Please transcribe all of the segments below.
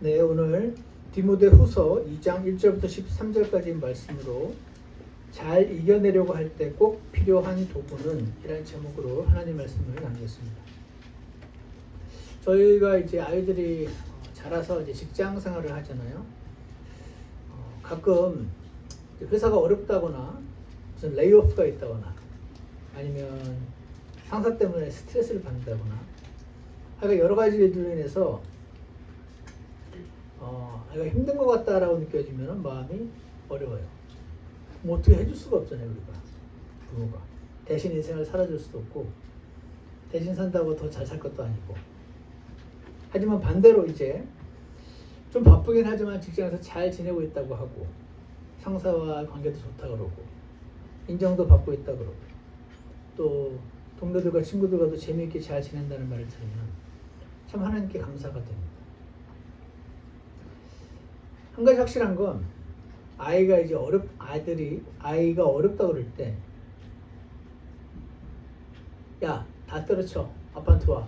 네, 오늘 디모데후서 2장 1절부터 13절까지 말씀으로 잘 이겨내려고 할 때 꼭 필요한 도구는 이라는 제목으로 하나님 말씀을 나누겠습니다. 저희가 이제 아이들이 자라서 이제 직장 생활을 하잖아요. 가끔 회사가 어렵다거나 무슨 레이오프가 있다거나 아니면 상사 때문에 스트레스를 받는다거나 하여간 여러 가지로 인해서 내가 힘든 것 같다라고 느껴지면 마음이 어려워요. 뭐 어떻게 해줄 수가 없잖아요, 우리가. 부모가. 대신 인생을 살아줄 수도 없고, 대신 산다고 더 잘 살 것도 아니고. 하지만 반대로 이제 좀 바쁘긴 하지만 직장에서 잘 지내고 있다고 하고, 상사와 관계도 좋다 그러고, 인정도 받고 있다 그러고, 또 동료들과 친구들과도 재미있게 잘 지낸다는 말을 들으면 참 하나님께 감사가 됩니다. 한 가지 확실한 건 아이가 이제 아이가 어렵다 그럴 때, 야, 다 때려쳐, 아빠한테 와,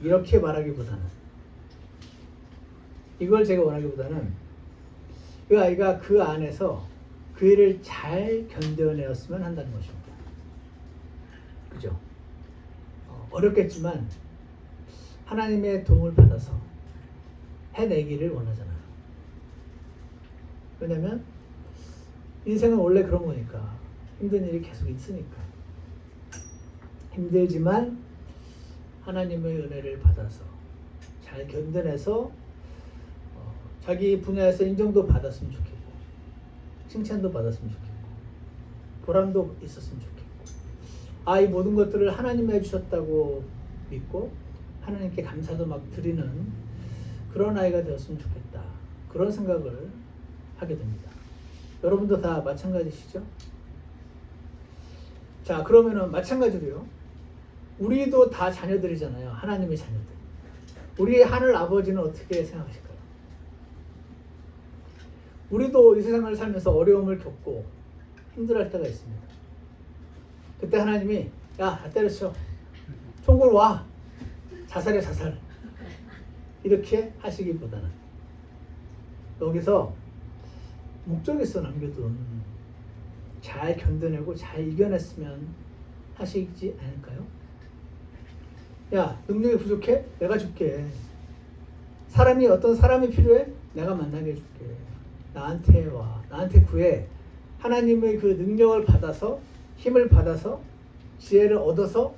이렇게 말하기보다는, 이걸 제가 원하기보다는 그 아이가 그 안에서 그 일을 잘 견뎌내었으면 한다는 것입니다. 그죠? 어렵겠지만 하나님의 도움을 받아서 해내기를 원하잖아요. 왜냐면 인생은 원래 그런 거니까. 힘든 일이 계속 있으니까. 힘들지만 하나님의 은혜를 받아서 잘 견뎌내서 자기 분야에서 인정도 받았으면 좋겠고, 칭찬도 받았으면 좋겠고, 보람도 있었으면 좋겠고, 이 모든 것들을 하나님이 해주셨다고 믿고 하나님께 감사도 막 드리는 그런 아이가 되었으면 좋겠다, 그런 생각을 하게 됩니다. 여러분도 다 마찬가지시죠? 자, 그러면은 마찬가지로요, 우리도 다 자녀들이잖아요. 하나님의 자녀들. 우리 하늘 아버지는 어떻게 생각하실까요? 우리도 이 세상을 살면서 어려움을 겪고 힘들어할 때가 있습니다. 그때 하나님이 야, 다 때려쳐, 총골 와, 자살해, 자살, 이렇게 하시기보다는 여기서 목적이 있어 남겨둔 잘 견뎌내고 잘 이겨냈으면 하시지 않을까요? 야, 능력이 부족해? 내가 줄게. 어떤 사람이 필요해? 내가 만나게 해줄게. 나한테 와, 나한테 구해. 하나님의 그 능력을 받아서, 힘을 받아서, 지혜를 얻어서,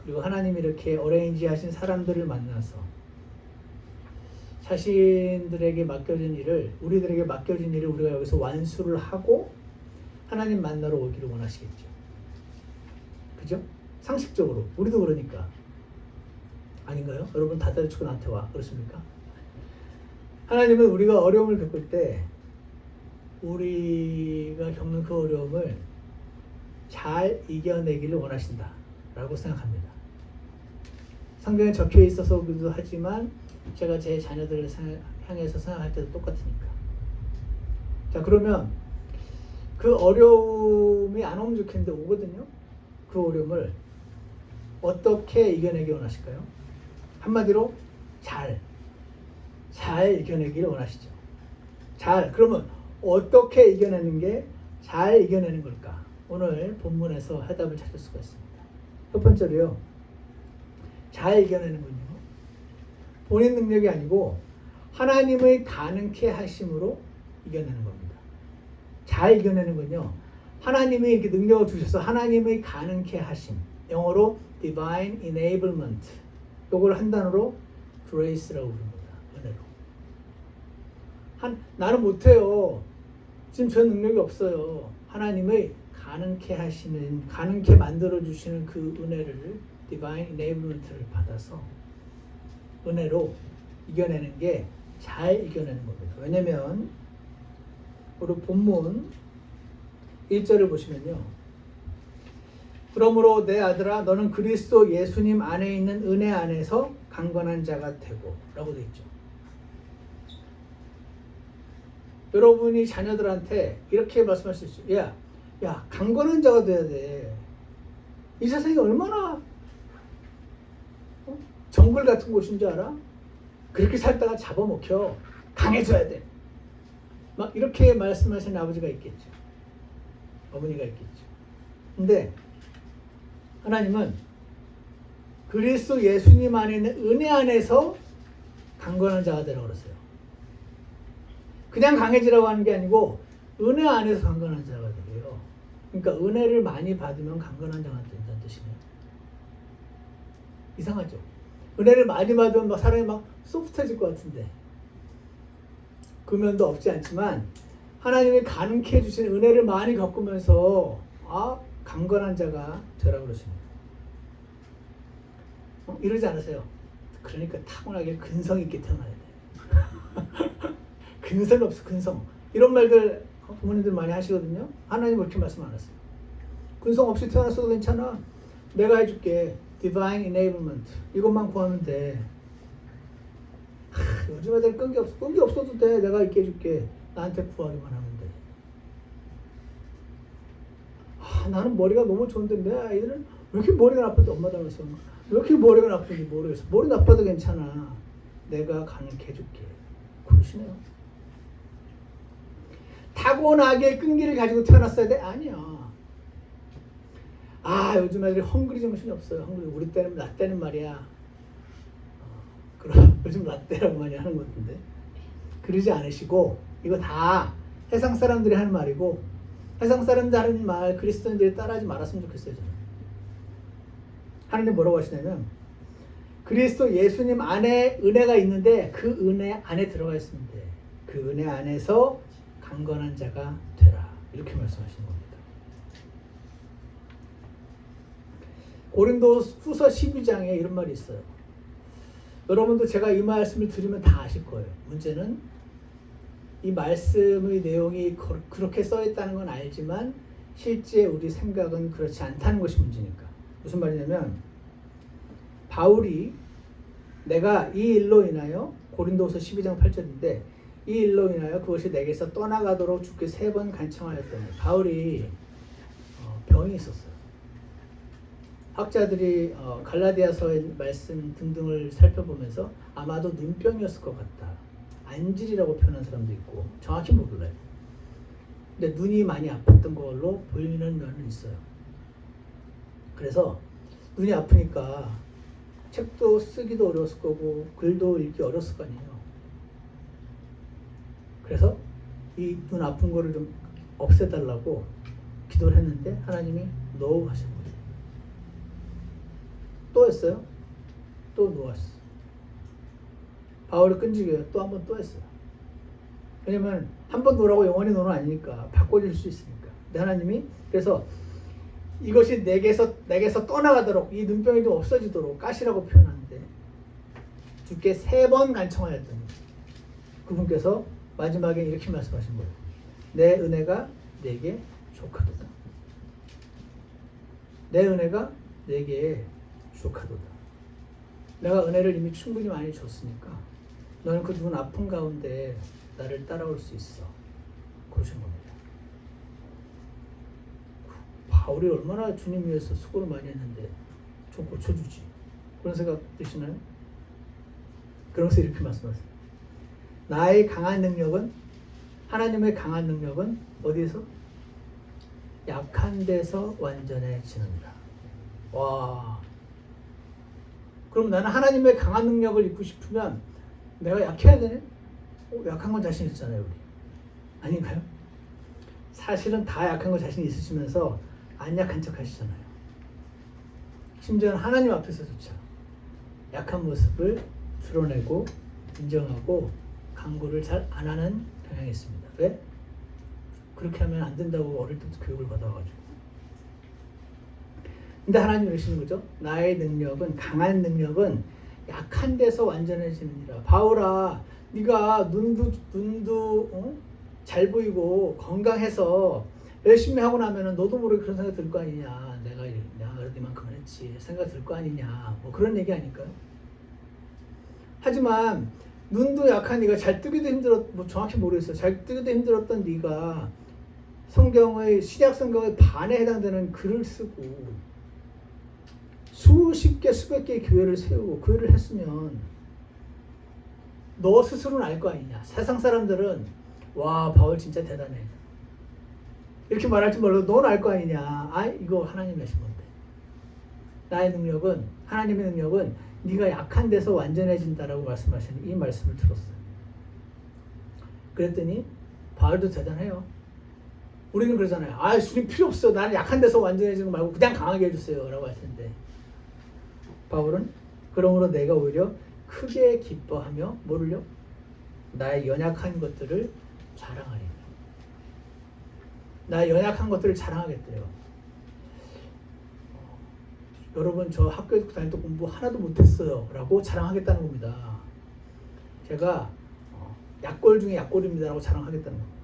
그리고 하나님이 이렇게 어레인지 하신 사람들을 만나서 자신들에게 맡겨진 일을, 우리들에게 맡겨진 일을 우리가 여기서 완수를 하고 하나님 만나러 오기를 원하시겠죠. 그죠? 상식적으로 우리도 그러니까. 아닌가요? 여러분 다 때려치고 나한테 와, 그렇습니까? 하나님은 우리가 어려움을 겪을 때 우리가 겪는 그 어려움을 잘 이겨내기를 원하신다 라고 생각합니다. 성경에 적혀 있어서기도 하지만 제가 제 자녀들을 향해서 생각할 때도 똑같으니까. 자, 그러면 그 어려움이 안 오면 좋겠는데 오거든요. 그 어려움을 어떻게 이겨내기 원하실까요? 한마디로 잘 이겨내기를 원하시죠. 그러면 어떻게 이겨내는 게 잘 이겨내는 걸까? 오늘 본문에서 해답을 찾을 수가 있습니다. 첫 번째로요, 잘 이겨내는 건요, 본인 능력이 아니고 하나님의 가능케 하심으로 이겨내는 겁니다. 잘 이겨내는 건요, 하나님이 이렇게 능력을 주셔서 하나님의 가능케 하심, 영어로 divine enablement, 이걸 한 단어로 grace라고 부릅니다. 은혜로. 나는 못해요. 지금 저 능력이 없어요. 하나님의 가능케 하시는, 가능케 만들어주시는 그 은혜를, divine enablement를 받아서 은혜로 이겨내는 게 잘 이겨내는 겁니다. 왜냐면 우리 본문 1절을 보시면요, 그러므로 내 아들아, 너는 그리스도 예수님 안에 있는 은혜 안에서 강건한 자가 되고, 라고 되어 있죠. 여러분이 자녀들한테 이렇게 말씀할 수 있어요. 야, 강건한 자가 돼야 돼. 이 세상이 얼마나 정글 같은 곳인 줄 알아? 그렇게 살다가 잡아먹혀. 강해져야 돼. 막 이렇게 말씀하시는 아버지가 있겠죠. 어머니가 있겠죠. 근데 하나님은 그리스도 예수님 안에 있는 은혜 안에서 강건한 자가 되라고 그랬어요. 그냥 강해지라고 하는 게 아니고 은혜 안에서 강건한 자가 되래요. 그러니까 은혜를 많이 받으면 강건한 자가 된다는 뜻이네요. 이상하죠? 은혜를 많이 받으면 막 사람이 막 소프트해질 것 같은데 그 면도 없지 않지만 하나님이 가능케 해주신 은혜를 많이 겪으면서 강건한 자가 되라고 그러십니다. 이러지 않으세요? 그러니까 타고나게 근성 있게 태어나야 돼. 근성 없어, 근성. 이런 말들 부모님들 많이 하시거든요. 하나님 그렇게 말씀 안 하세요. 근성 없이 태어났어도 괜찮아. 내가 해줄게. Divine Enablement. 이것만 구하면 돼. 요즘 애들 끈기 없어. 끈기 없어도 돼. 내가 있게 해줄게. 나한테 구하기만 하면 돼. 나는 머리가 너무 좋은데 내 아이들은 왜 이렇게 머리가 나쁜데 엄마 닮았어. 왜 이렇게 머리가 나쁜지 모르겠어. 머리 나빠도 괜찮아. 내가 가능케 해줄게. 그러시네요. 타고나게 끈기를 가지고 태어났어야 돼? 아니야. 요즘 애들이 헝그리 정신이 없어요. 헝그리. 우리 때는 나 때는 말이야. 그럼 요즘 라떼라고 많이 하는 것 같은데. 그러지 않으시고 이거 다 세상 사람들이 하는 말이고 세상 사람들 하는 말 그리스도인들이 따라하지 말았으면 좋겠어요. 저는. 하나님 뭐라고 하시냐면 그리스도 예수님 안에 은혜가 있는데 그 은혜 안에 들어가 있으면 돼. 그 은혜 안에서 강건한 자가 되라. 이렇게 말씀하시는 겁니다. 고린도 후서 12장에 이런 말이 있어요. 여러분도 제가 이 말씀을 들으면 다 아실 거예요. 문제는 이 말씀의 내용이 그렇게 써있다는 건 알지만 실제 우리 생각은 그렇지 않다는 것이 문제니까. 무슨 말이냐면 바울이 내가 이 일로 인하여 고린도후서 12장 8절인데 이 일로 인하여 그것이 내게서 떠나가도록 주께 3번 간청하였더니 바울이 병이 있었어요. 학자들이 갈라디아서의 말씀 등등을 살펴보면서 아마도 눈병이었을 것 같다. 안질이라고 표현한 사람도 있고 정확히 몰라요. 근데 눈이 많이 아팠던 걸로 보이는 면은 있어요. 그래서 눈이 아프니까 책도 쓰기도 어려웠을 거고 글도 읽기 어려웠을 거 아니에요. 그래서 이 눈 아픈 거를 좀 없애달라고 기도를 했는데 하나님이 노 하신 거예요. 또 했어요. 또 놓았어. 바울이 끈질겨요. 또 한 번 또 했어요. 왜냐면 한 번 놓으라고 영원히 놓은 아니니까 바꿔줄 수 있으니까. 근데 하나님이 그래서 이것이 내게서 떠나가도록 이 눈병이 좀 없어지도록 가시라고 표현하는데 주께 3번 간청하였더니 그분께서 마지막에 이렇게 말씀하신 거예요. 내 은혜가 내게 족하도다. 내 은혜가 내게 족하도다. 내가 은혜를 이미 충분히 많이 줬으니까 너는 그 눈 아픈 가운데 나를 따라올 수 있어. 그러신 겁니다. 바울이 얼마나 주님 위해서 수고를 많이 했는데 좀 고쳐주지. 그런 생각 드시나요? 그러면서 이렇게 말씀하세요. 나의 강한 능력은 하나님의 강한 능력은 어디에서? 약한 데서 완전해지는다. 와. 그럼 나는 하나님의 강한 능력을 입고 싶으면 내가 약해야 되네? 약한 건 자신 있잖아요, 우리. 아닌가요? 사실은 다 약한 거 자신 있으시면서 안 약한 척 하시잖아요. 심지어는 하나님 앞에서조차 약한 모습을 드러내고 인정하고 강구를 잘 안 하는 경향이 있습니다. 왜? 그렇게 하면 안 된다고 어릴 때부터 교육을 받아가지고. 근데 하나님이 이러시는 거죠. 나의 능력은, 강한 능력은 약한 데서 완전해지느니라. 바울아, 네가 눈도 잘 보이고 건강해서 열심히 하고 나면은 너도 모르게 그런 생각 들 거 아니냐. 내가 그래도 이만큼 했지. 생각 들 거 아니냐. 뭐 그런 얘기 아닐까요? 하지만 눈도 약한 네가 잘 뜨기도 뭐 정확히 모르겠어요. 잘 뜨기도 힘들었던 네가 성경의 신약 성경의 반에 해당되는 글을 쓰고 수십 개 수백 개의 교회를 세우고 교회를 했으면 너 스스로는 알 거 아니냐. 세상 사람들은 와 바울 진짜 대단해 이렇게 말할지 몰라도 넌 알 거 아니냐. 아 이거 하나님이 하신 건데. 나의 능력은 하나님의 능력은 네가 약한 데서 완전해진다라고 말씀하시는 이 말씀을 들었어요. 그랬더니 바울도 대단해요. 우리는 그러잖아요. 아 주님 필요 없어. 나는 약한 데서 완전해지는 거 말고 그냥 강하게 해주세요 라고 할 텐데 바울은 그러므로 내가 오히려 크게 기뻐하며 뭐를요? 나의 연약한 것들을 자랑하리라. 나의 연약한 것들을 자랑하겠대요. 여러분 저 학교에 다닐 때 공부 하나도 못했어요 라고 자랑하겠다는 겁니다. 제가 약골 중에 약골입니다 라고 자랑하겠다는 겁니다.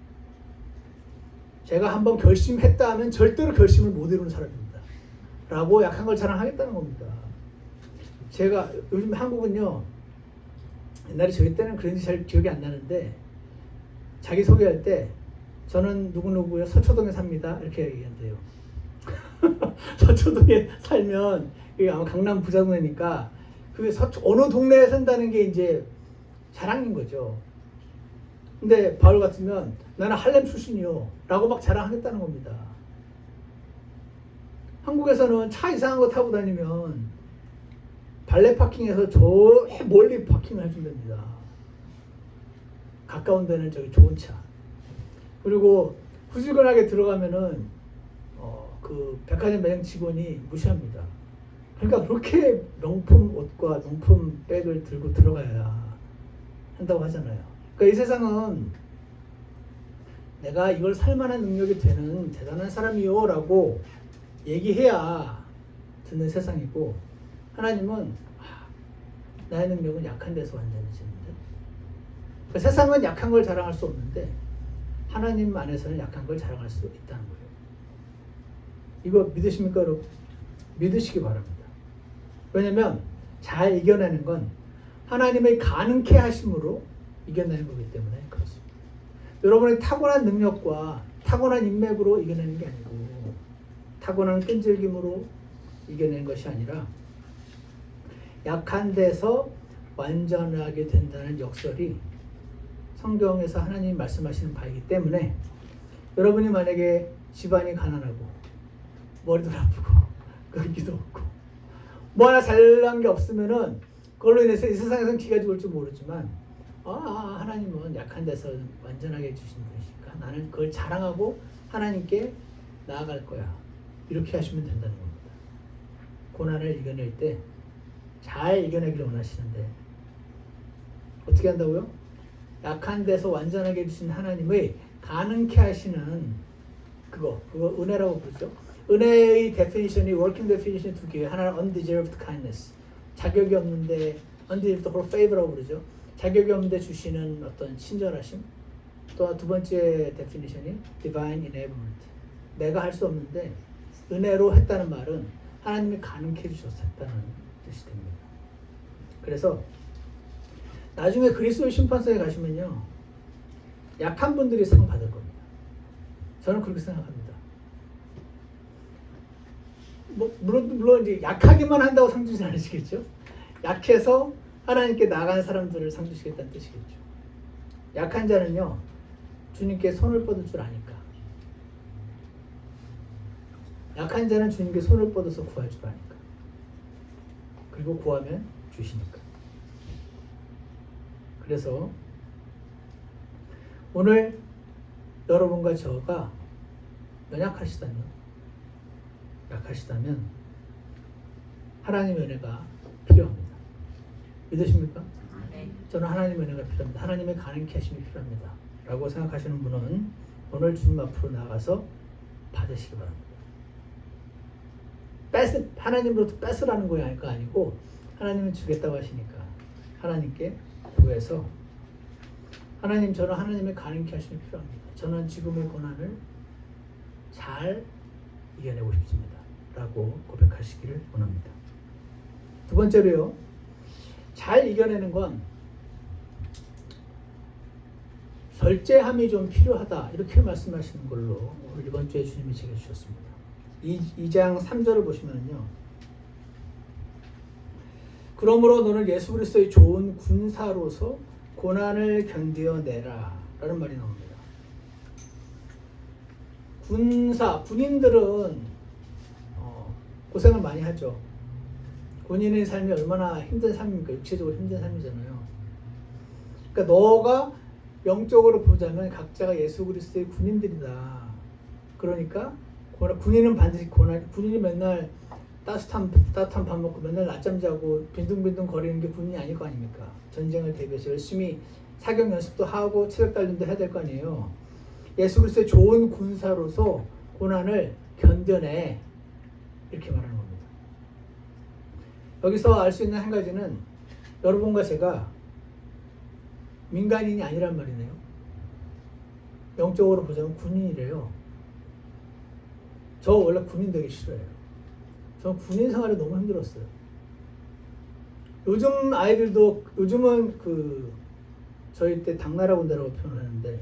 제가 한번 결심했다 하면 절대로 결심을 못 이루는 사람입니다 라고 약한 걸 자랑하겠다는 겁니다. 제가 요즘 한국은요 옛날에 저희 때는 그런지 잘 기억이 안 나는데 자기 소개할 때 저는 누구누구요 서초동에 삽니다 이렇게 얘기한대요. 서초동에 살면 이게 아마 강남 부자동이니까 그게 어느 동네에 산다는 게 이제 자랑인 거죠. 근데 바울 같으면 나는 할렘 출신이요 라고 막 자랑하겠다는 겁니다. 한국에서는 차 이상한 거 타고 다니면 발레 파킹에서 저 멀리 파킹을 해준답니다. 가까운 데는 저기 좋은 차. 그리고 후줄근하게 들어가면은 그 백화점 매장 직원이 무시합니다. 그러니까 그렇게 명품 옷과 명품 백을 들고 들어가야 한다고 하잖아요. 그러니까 이 세상은 내가 이걸 살만한 능력이 되는 대단한 사람이요 라고 얘기해야 듣는 세상이고 하나님은 나의 능력은 약한 데서 완전해지는데 그러니까 세상은 약한 걸 자랑할 수 없는데 하나님 안에서는 약한 걸 자랑할 수 있다는 거예요. 이거 믿으십니까 여러분? 믿으시기 바랍니다. 왜냐하면 잘 이겨내는 건 하나님의 가능케 하심으로 이겨내는 거기 때문에 그렇습니다. 여러분의 타고난 능력과 타고난 인맥으로 이겨내는 게 아니고 타고난 끈질김으로 이겨내는 것이 아니라 약한 데서 완전하게 된다는 역설이 성경에서 하나님이 말씀하시는 바이기 때문에 여러분이 만약에 집안이 가난하고 머리도 아프고 끈기도 없고 뭐 하나 잘난 게 없으면은 그걸로 인해서 이 세상에서는 기가 죽을 줄 모르지만 하나님은 약한 데서 완전하게 해주시는 분이니까 나는 그걸 자랑하고 하나님께 나아갈 거야 이렇게 하시면 된다는 겁니다. 고난을 이겨낼 때 잘 이겨내기를 원하시는데 어떻게 한다고요? 약한 데서 완전하게 해주신 하나님의 가능케 하시는 그거 은혜라고 부르죠. 은혜의 데피니션이 워킹 데피니션 두 개예요. 하나는 undeserved kindness 자격이 없는데 undeserved or favor라고 부르죠. 자격이 없는데 주시는 어떤 친절하심. 또 두 번째 데피니션이 divine enablement 내가 할 수 없는데 은혜로 했다는 말은 하나님이 가능케 해주셨다는 뜻이 됩니다. 그래서 나중에 그리스도의 심판서에 가시면요 약한 분들이 상 받을 겁니다. 저는 그렇게 생각합니다. 물론 이제 약하기만 한다고 상 주진 않으시겠죠. 약해서 하나님께 나간 사람들을 상 주시겠다는 뜻이겠죠. 약한 자는요 주님께 손을 뻗을 줄 아니까. 약한 자는 주님께 손을 뻗어서 구할 줄 아니까. 그리고 구하면 주시니까. 그래서 오늘 여러분과 저가 약하시다면 하나님의 은혜가 필요합니다. 믿으십니까? 저는 하나님의 은혜가 필요합니다. 하나님의 가능케 하심이 필요합니다. 라고 생각하시는 분은 오늘 주님 앞으로 나가서 받으시기 바랍니다. 하나님으로부터 뺏으라는 거 아니고 하나님은 주겠다고 하시니까 하나님께 구해서 하나님 저는 하나님의 가능케 하심이 필요합니다. 저는 지금의 고난을 잘 이겨내고 싶습니다. 라고 고백하시기를 원합니다. 두 번째로요. 잘 이겨내는 건 절제함이 좀 필요하다. 이렇게 말씀하시는 걸로 이번 주에 주님이 제게 주셨습니다. 2장 3절을 보시면요. 그러므로 너는 예수 그리스도의 좋은 군사로서 고난을 견뎌내라 라는 말이 나옵니다. 군인들은 고생을 많이 하죠. 군인의 삶이 얼마나 힘든 삶입니까? 육체적으로 힘든 삶이잖아요. 그러니까 너가 영적으로 보자면 각자가 예수 그리스도의 군인들이다. 그러니까 군인은 반드시 군인이 맨날 따뜻한 밥 먹고 맨날 낮잠 자고 빈둥빈둥 거리는 게 군인이 아닐 거 아닙니까? 전쟁을 대비해서 열심히 사격 연습도 하고 체력 단련도 해야 될 거 아니에요. 예수 그리스도의 좋은 군사로서 고난을 견뎌내 이렇게 말하는 겁니다. 여기서 알 수 있는 한 가지는 여러분과 제가 민간인이 아니란 말이네요. 영적으로 보자면 군인이래요. 저 원래 군인 되기 싫어해요. 저 군인 생활이 너무 힘들었어요. 요즘 아이들도 요즘은 저희 때 당나라 군대라고 표현하는데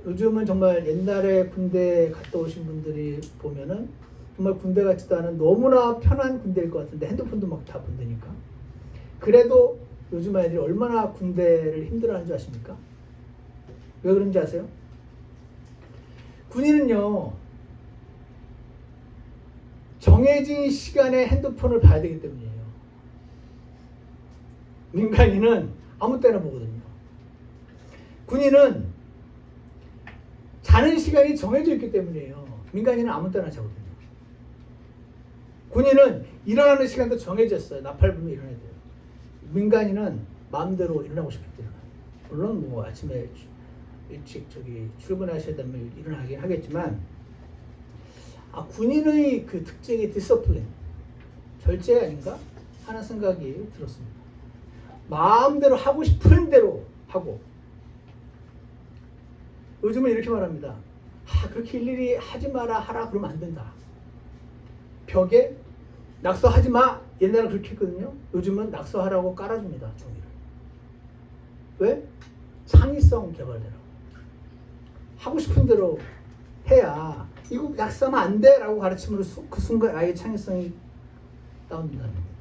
요즘은 정말 옛날에 군대 갔다 오신 분들이 보면은 정말 군대 같지도 않은 너무나 편한 군대일 것 같은데 핸드폰도 막 다 본다니까. 그래도 요즘 아이들이 얼마나 군대를 힘들어하는 줄 아십니까? 왜 그런지 아세요? 군인은요 정해진 시간에 핸드폰을 봐야 되기 때문이에요. 민간인은 아무 때나 보거든요. 군인은 자는 시간이 정해져 있기 때문이에요. 민간인은 아무 때나 자거든요. 군인은 일어나는 시간도 정해졌어요. 나팔 불면 일어나야 돼요. 민간인은 마음대로 일어나고 싶을 때 일어나요. 물론 뭐 아침에 일찍 출근하셔야 되면 일어나긴 하겠지만 군인의 그 특징이 디서플린, 절제 아닌가 하는 생각이 들었습니다. 마음대로 하고 싶은 대로 하고. 요즘은 이렇게 말합니다. 그렇게 일일이 하지 마라 하라 그러면 안 된다. 벽에 낙서하지 마. 옛날에 그렇게 했거든요. 요즘은 낙서하라고 깔아줍니다. 종이를. 왜? 창의성 개발되라고. 하고 싶은 대로 해야 이거 낙서하면 안 돼 라고 가르침으로 그 순간 아이의 창의성이 다운된다는 겁니다.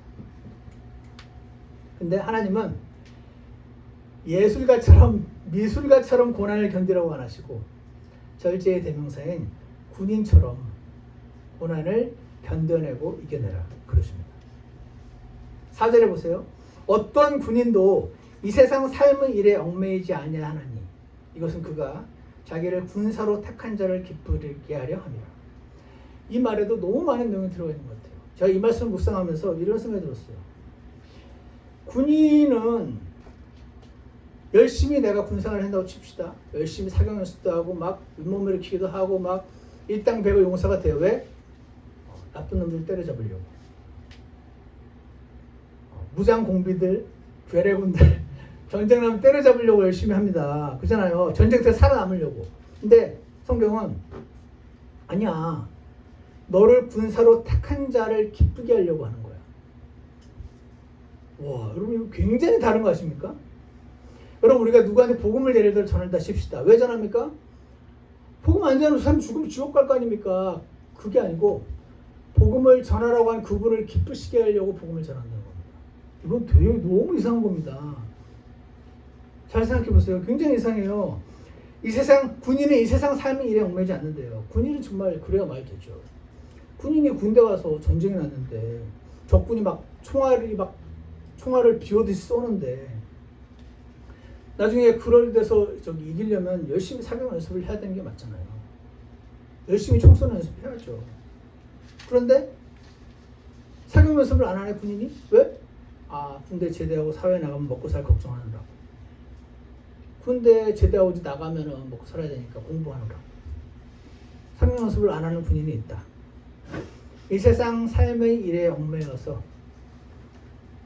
근데 하나님은 미술가처럼 고난을 견디라고 안 하시고 절제의 대명사인 군인처럼 고난을 견뎌내고 이겨내라 그러십니다. 4절에 보세요. 어떤 군인도 이 세상 삶의 일에 얽매이지 아니하나니 이것은 그가 자기를 군사로 택한 자를 기쁘게 하려 함이라. 이 말에도 너무 많은 내용이 들어가 있는 것 같아요. 제가 이 말씀을 묵상하면서 이런 생각이 들었어요. 군인은 열심히 내가 군생활을 한다고 칩시다. 열심히 사격 연습도 하고 막 윗몸 일으키기도 하고 막 일당백의 용사가 돼요. 왜? 나쁜 놈들 때려잡으려고. 무장 공비들, 괴뢰군들 전쟁 나면 때려잡으려고 열심히 합니다. 그잖아요. 전쟁터에 살아남으려고. 근데 성경은 아니야. 너를 군사로 택한 자를 기쁘게 하려고 하는 거야. 와, 여러분 이거 굉장히 다른 거 아십니까? 여러분 우리가 누구한테 복음을 예를 들어 전한다 칩시다. 왜 전합니까? 복음 안 전하는 사람 죽으면 지옥 갈 거 아닙니까? 그게 아니고 복음을 전하라고 한 그분을 기쁘시게 하려고 복음을 전한다는 겁니다. 이건 되게 너무 이상한 겁니다. 잘 생각해 보세요. 굉장히 이상해요. 군인은 이 세상 삶의 일에 얽매이지 않는데요. 군인은 정말 그래야 말 되죠. 군인이 군대 가서 전쟁이 났는데 적군이 총알을 비오듯이 쏘는데 나중에 그럴 데서 이기려면 열심히 사격 연습을 해야 되는 게 맞잖아요. 열심히 총 쏘는 연습해야죠. 그런데 사격 연습을 안 하네 군인이? 왜? 군대 제대하고 사회에 나가면 먹고 살 걱정하느라고. 군대 제대하고 나가면은 먹고 살아야 되니까 공부하느라고. 사격 연습을 안 하는 군인이 있다. 이 세상 삶의 일에 얽매여서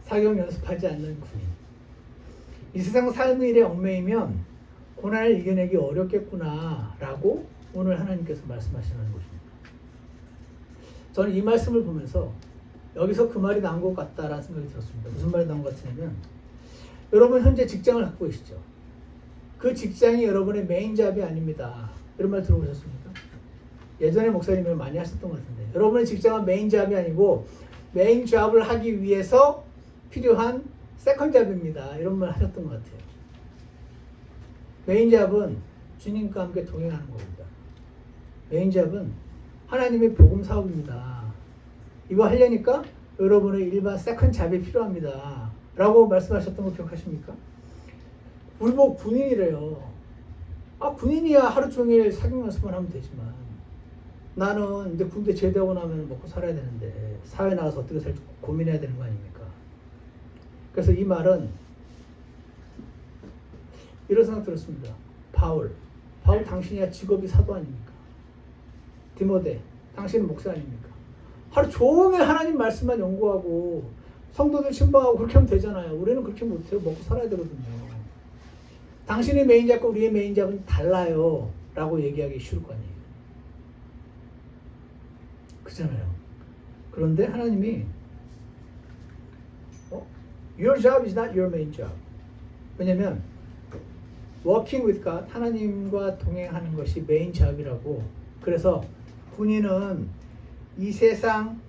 사격 연습하지 않는 군인. 이 세상 삶의 일에 얽매이면 고난을 이겨내기 어렵겠구나 라고 오늘 하나님께서 말씀하시는 것입니다. 저는 이 말씀을 보면서 여기서 그 말이 나온 것 같다라는 생각이 들었습니다. 무슨 말이 나온 것 같으냐면 여러분 현재 직장을 갖고 계시죠. 그 직장이 여러분의 메인 잡이 아닙니다. 이런 말 들어보셨습니까? 예전에 목사님이 많이 하셨던 것 같은데 여러분의 직장은 메인 잡이 아니고 메인 잡을 하기 위해서 필요한 세컨 잡입니다. 이런 말 하셨던 것 같아요. 메인 잡은 주님과 함께 동행하는 겁니다. 메인 잡은 하나님의 복음 사업입니다. 이거 하려니까 여러분의 일반 세컨 잡이 필요합니다. 라고 말씀하셨던 거 기억하십니까? 우리 뭐 군인이래요. 군인이야 하루 종일 사격 연습만 하면 되지만 나는 이제 군대 제대하고 나면 먹고 살아야 되는데 사회 나가서 어떻게 살지 고민해야 되는 거 아닙니까? 그래서 이 말은 이런 생각 들었습니다. 바울 당신이야 직업이 사도 아닙니까? 디모데 당신은 목사 아닙니까? 하루 종일 하나님 말씀만 연구하고 성도들 신방하고 그렇게 하면 되잖아요. 우리는 그렇게 못해요. 먹고 살아야 되거든요. 당신의 메인 잡과 우리의 메인 잡은 달라요 라고 얘기하기 쉬울 거 아니에요. 그잖아요. 그런데 하나님이 Your job is not your main job. 왜냐면 Walking with God, 하나님과 동행하는 것이 메인 잡이라고. 그래서 군인은 이 세상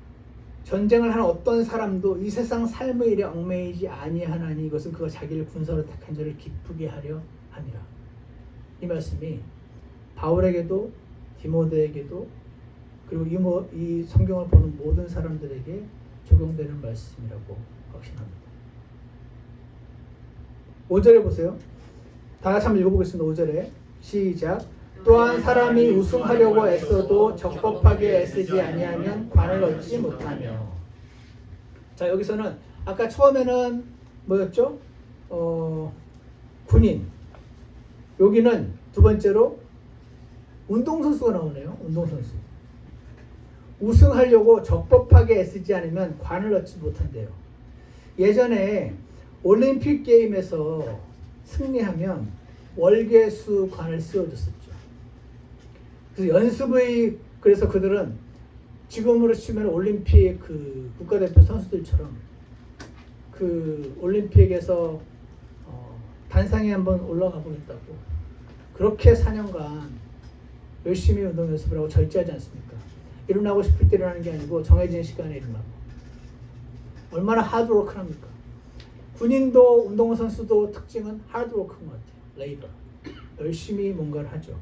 전쟁을 하는 어떤 사람도 이 세상 삶의 일에 얽매이지 아니하나니 이것은 그가 자기를 군사로 택한 자를 기쁘게 하려 함이라. 이 말씀이 바울에게도 디모데에게도 그리고 이 성경을 보는 모든 사람들에게 적용되는 말씀이라고 확신합니다. 5절에 보세요. 다 같이 한번 읽어보겠습니다. 5절에 시작. 또한 사람이 우승하려고 애써도 적법하게 애쓰지 아니하면 관을 얻지 못하며. 자, 여기서는 아까 처음에는 뭐였죠? 군인. 여기는 두 번째로 운동선수가 나오네요. 운동선수. 우승하려고 적법하게 애쓰지 않으면 관을 얻지 못한대요. 예전에 올림픽 게임에서 승리하면 월계수 관을 씌워줬었죠. 그래서 그들은 지금으로 치면 올림픽 그 국가대표 선수들처럼 그 올림픽에서 단상에 한번 올라가 보겠다고 그렇게 4년간 열심히 운동 연습을 하고 절제하지 않습니까? 일어나고 싶을 때 일어나는 게 아니고 정해진 시간에 일어나고. 얼마나 하드워크를 합니까? 군인도 운동선수도 특징은 하드워크인 것 같아요. 레이버. 열심히 뭔가를 하죠.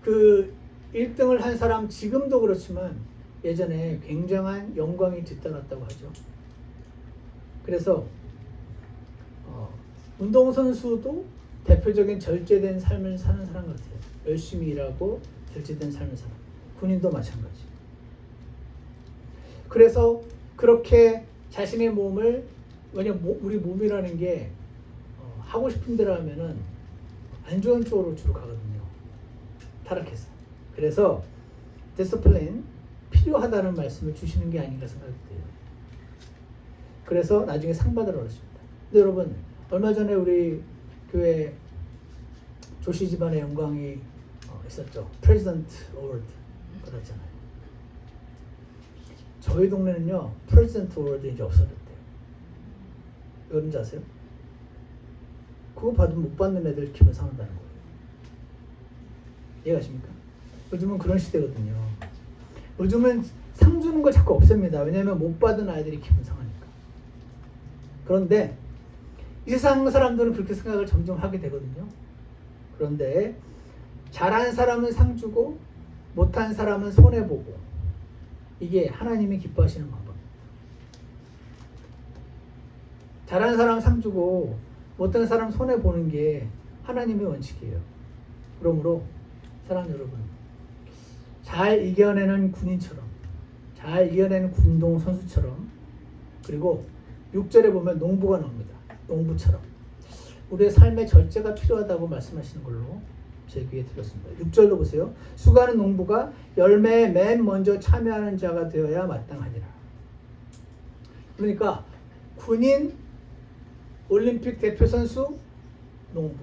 그 1등을 한 사람 지금도 그렇지만 예전에 굉장한 영광이 뒤따랐다고 하죠. 그래서 운동선수도 대표적인 절제된 삶을 사는 사람 같아요. 열심히 일하고 절제된 삶을 사는. 군인도 마찬가지. 그래서 그렇게 자신의 몸을, 왜냐면 우리 몸이라는 게 하고 싶은 대로 하면은 안 좋은 쪽으로 주로 가거든요. 타락해서. 그래서 디스플린 필요하다는 말씀을 주시는 게 아닌가 생각돼요. 그래서 나중에 상 받으러 그러십니다. 근데 여러분, 얼마 전에 우리 교회 조시 집안의 영광이 있었죠. 프레지던트 어워드 받았잖아요. 저희 동네는요, 프레지던트 어워드 이제 없어졌대요. 여러분 아세요? 그거 받으면 못 받는 애들 기분 상한다는 거예요. 이해가십니까? 요즘은 그런 시대거든요. 요즘은 상 주는 걸 자꾸 없앱니다. 왜냐하면 못 받은 아이들이 기분 상하니까. 그런데 이 세상 사람들은 그렇게 생각을 점점 하게 되거든요. 그런데 잘한 사람은 상 주고 못한 사람은 손해보고, 이게 하나님이 기뻐하시는 방법. 잘한 사람 상 주고 못한 사람 손해보는 게 하나님의 원칙이에요. 그러므로 사랑 여러분, 잘 이겨내는 군인처럼, 잘 이겨내는 운동 선수처럼, 그리고 6절에 보면 농부가 나옵니다. 농부처럼 우리의 삶에 절제가 필요하다고 말씀하시는 걸로 제 귀에 들었습니다. 6절로 보세요. 수고하는 농부가 열매에 맨 먼저 참여하는 자가 되어야 마땅하니라. 그러니까 군인, 올림픽 대표 선수, 농부.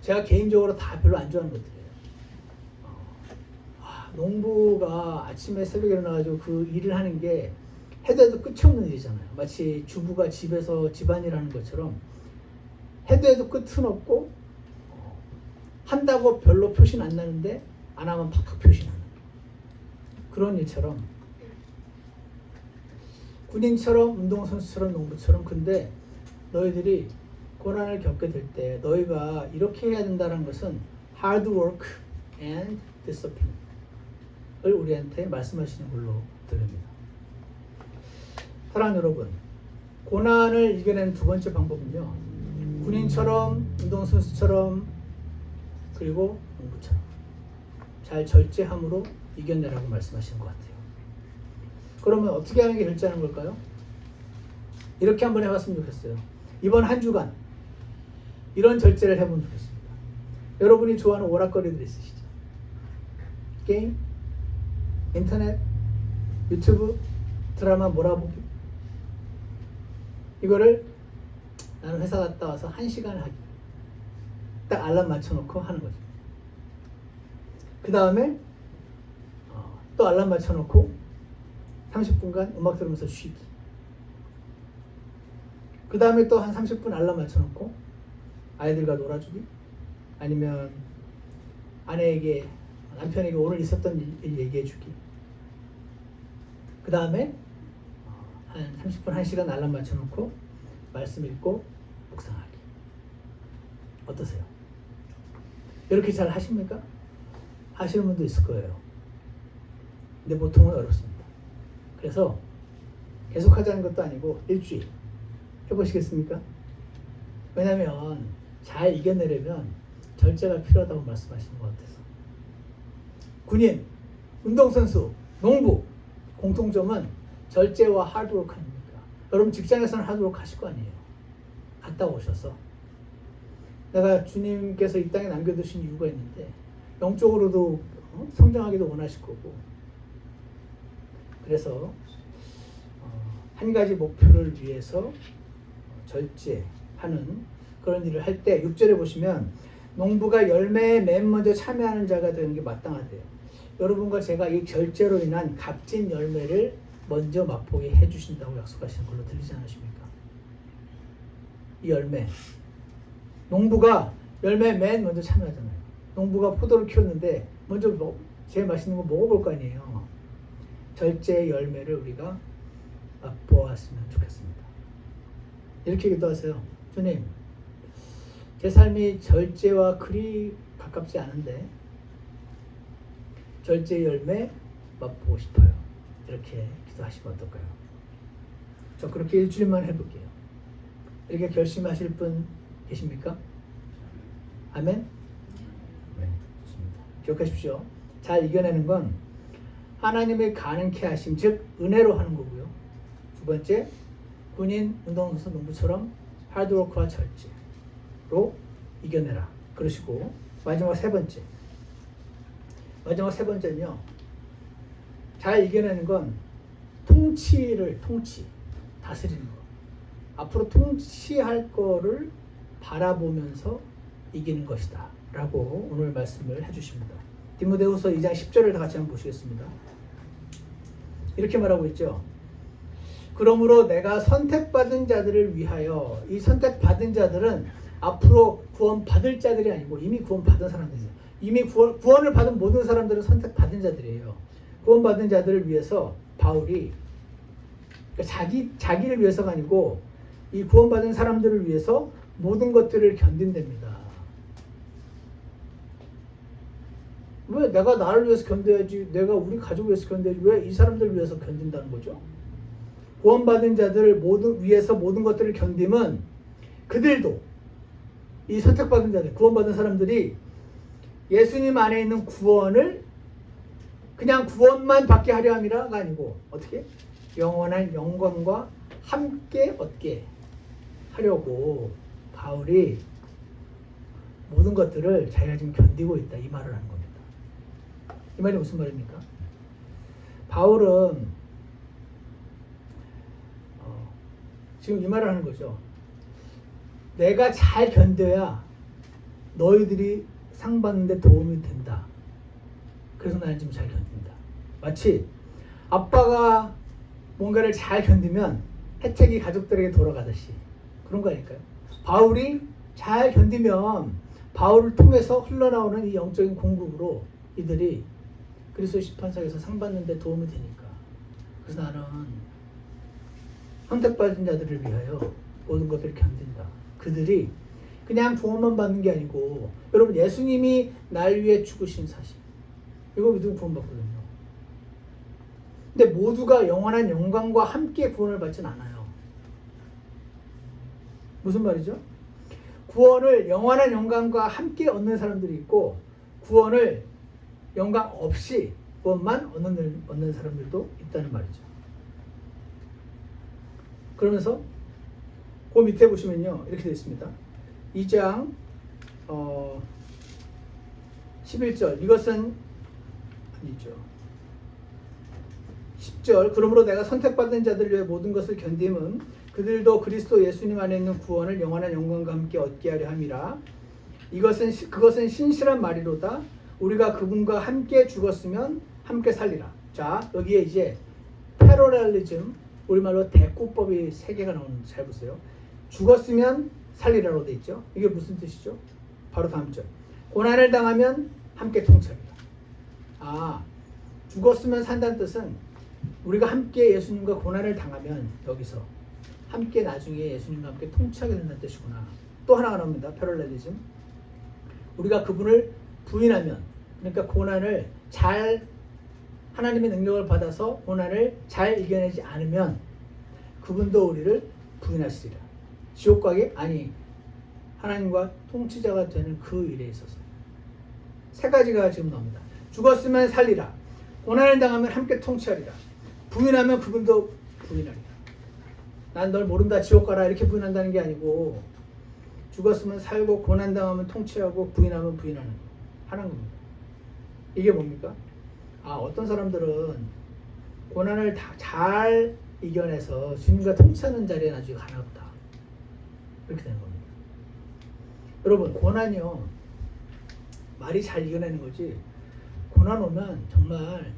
제가 개인적으로 다 별로 안 좋아하는 것들이에요. 농부가 아침에 새벽에 일어나가지고 그 일을 하는 게 해도 해도 끝이 없는 일이잖아요. 마치 주부가 집에서 집안일 하는 것처럼 해도 해도 끝은 없고, 한다고 별로 표시는 안 나는데 안 하면 팍팍 표시나는 그런 일처럼, 군인처럼 운동선수처럼 농부처럼. 근데 너희들이 고난을 겪게 될 때 너희가 이렇게 해야 된다는 것은 hard work and discipline을 우리한테 말씀하시는 걸로 들립니다. 사랑하는 여러분, 고난을 이겨내는 두 번째 방법은요, 군인처럼, 운동선수처럼, 그리고 농부처럼 잘 절제함으로 이겨내라고 말씀하시는 것 같아요. 그러면 어떻게 하는 게 절제하는 걸까요? 이렇게 한번 해봤으면 좋겠어요. 이번 한 주간 이런 절제를 해보면 좋겠습니다. 여러분이 좋아하는 오락거리들 있으시죠? 게임, 인터넷, 유튜브, 드라마 몰아보기. 이거를 나는 회사 갔다 와서 1시간 하기. 딱 알람 맞춰놓고 하는 거죠. 그 다음에 또 알람 맞춰놓고 30분간 음악 들으면서 쉬기. 그 다음에 또 한 30분 알람 맞춰놓고 아이들과 놀아주기, 아니면 아내에게, 남편에게 오늘 있었던 일 얘기해주기. 그 다음에 한 30분, 1시간 알람 맞춰놓고 말씀 읽고 묵상하기. 어떠세요? 이렇게 잘 하십니까? 하시는 분도 있을 거예요. 근데 보통은 어렵습니다. 그래서 계속 하자는 것도 아니고 일주일 해보시겠습니까? 왜냐하면 잘 이겨내려면 절제가 필요하다고 말씀하시는 것 같아서. 군인, 운동선수, 농부 공통점은 절제와 하드워크 아닙니까? 여러분 직장에서는 하드워크 하실 거 아니에요. 갔다 오셔서 내가 주님께서 이 땅에 남겨두신 이유가 있는데 영적으로도 성장하기도 원하실 거고, 그래서 한 가지 목표를 위해서 절제하는 그런 일을 할 때 6절에 보시면 농부가 열매에 맨 먼저 참여하는 자가 되는 게 마땅하대요. 여러분과 제가 이 절제로 인한 값진 열매를 먼저 맛보게 해주신다고 약속하시는 걸로 들리지 않으십니까? 이 열매, 농부가 열매에 맨 먼저 참여하잖아요. 농부가 포도를 키웠는데 먼저 제일 맛있는 거 먹어볼 거 아니에요. 절제의 열매를 우리가 맛보았으면 좋겠습니다. 이렇게 기도하세요. 주님, 제 삶이 절제와 그리 가깝지 않은데 절제의 열매 맛보고 싶어요. 이렇게 기도하시면 어떨까요? 저 그렇게 일주일만 해볼게요. 이렇게 결심하실 분 계십니까? 아멘? 네, 좋습니다. 기억하십시오. 잘 이겨내는 건 하나님의 가능케 하심, 즉 은혜로 하는 거고요. 두 번째, 군인, 운동선수, 농부처럼 하드워크와 절제로 이겨내라. 그러시고 마지막 세 번째는요. 잘 이겨내는 건 다스리는 거. 앞으로 통치할 거를 바라보면서 이기는 것이다 라고 오늘 말씀을 해주십니다. 디모데후서 2장 10절을 다 같이 한번 보시겠습니다. 이렇게 말하고 있죠. 그러므로 내가 선택받은 자들을 위하여, 이 선택받은 자들은 앞으로 구원받을 자들이 아니고 이미 구원받은 사람들이에요. 이미 구원을 받은 모든 사람들은 선택받은 자들이에요. 구원받은 자들을 위해서 바울이, 그러니까 자기를 위해서가 아니고 이 구원받은 사람들을 위해서 모든 것들을 견딘답니다. 왜 내가 나를 위해서 견뎌야지, 내가 우리 가족을 위해서 견뎌야지, 왜 이 사람들을 위해서 견딘다는 거죠? 구원받은 자들을 위해서 모든 것들을 견디면 그들도, 이 선택받은 자들, 구원받은 사람들이 예수님 안에 있는 구원을 그냥 구원만 받게 하려 함이라가 아니고 어떻게? 영원한 영광과 함께 얻게 하려고 바울이 모든 것들을 자기가 지금 견디고 있다, 이 말을 하는 겁니다. 이 말이 무슨 말입니까? 바울은 지금 이 말을 하는 거죠. 내가 잘 견뎌야 너희들이 상 받는데 도움이 된다. 그래서 나는 지금 잘 견딘다. 마치 아빠가 뭔가를 잘 견디면 혜택이 가족들에게 돌아가듯이 그런 거 아닐까요? 바울이 잘 견디면 바울을 통해서 흘러나오는 이 영적인 공급으로 이들이 그리스도 심판석에서 상 받는데 도움이 되니까. 그래서 나는 선택받은 자들을 위하여 모든 것들을 견딘다. 그들이 그냥 구원만 받는 게 아니고 여러분 예수님이 날 위해 죽으신 사실 이거 믿으면 구원받거든요. 근데 모두가 영원한 영광과 함께 구원을 받진 않아요. 무슨 말이죠? 구원을 영원한 영광과 함께 얻는 사람들이 있고 구원을 영광 없이 구원만 얻는 사람들도 있다는 말이죠. 그러면서 그 밑에 보시면요 이렇게 되어 있습니다. 2장 11절 이것은 아니죠. 10절 그러므로 내가 선택받은 자들 위해 모든 것을 견딤은 그들도 그리스도 예수님 안에 있는 구원을 영원한 영광과 함께 얻게 하려 함이라. 그것은 신실한 말이로다. 우리가 그분과 함께 죽었으면 함께 살리라. 자 여기에 이제 패러렐리즘 우리말로 대꾸법이 3개가 나오는데 잘 보세요. 죽었으면 살리라로 돼 있죠. 이게 무슨 뜻이죠? 바로 다음 절. 고난을 당하면 함께 통치하리라. 죽었으면 산다는 뜻은 우리가 함께 예수님과 고난을 당하면 여기서 함께 나중에 예수님과 함께 통치하게 된다는 뜻이구나. 또 하나가 나옵니다. 패러렐리즘. 우리가 그분을 부인하면 그러니까 고난을 잘 하나님의 능력을 받아서 고난을 잘 이겨내지 않으면 그분도 우리를 부인하시리라. 지옥 가게? 아니 하나님과 통치자가 되는 그 일에 있어서 3가지가 지금 나옵니다. 죽었으면 살리라. 고난을 당하면 함께 통치하리라. 부인하면 그분도 부인하리라. 난 널 모른다 지옥 가라 이렇게 부인한다는 게 아니고 죽었으면 살고 고난당하면 통치하고 부인하면 부인하는 하는 겁니다. 이게 뭡니까? 어떤 사람들은 고난을 다 잘 이겨내서 주님과 통치하는 자리에 나중에 가나 보다 이렇게 되는 겁니다. 여러분 고난이요 말이 잘 이겨내는 거지 고난 오면 정말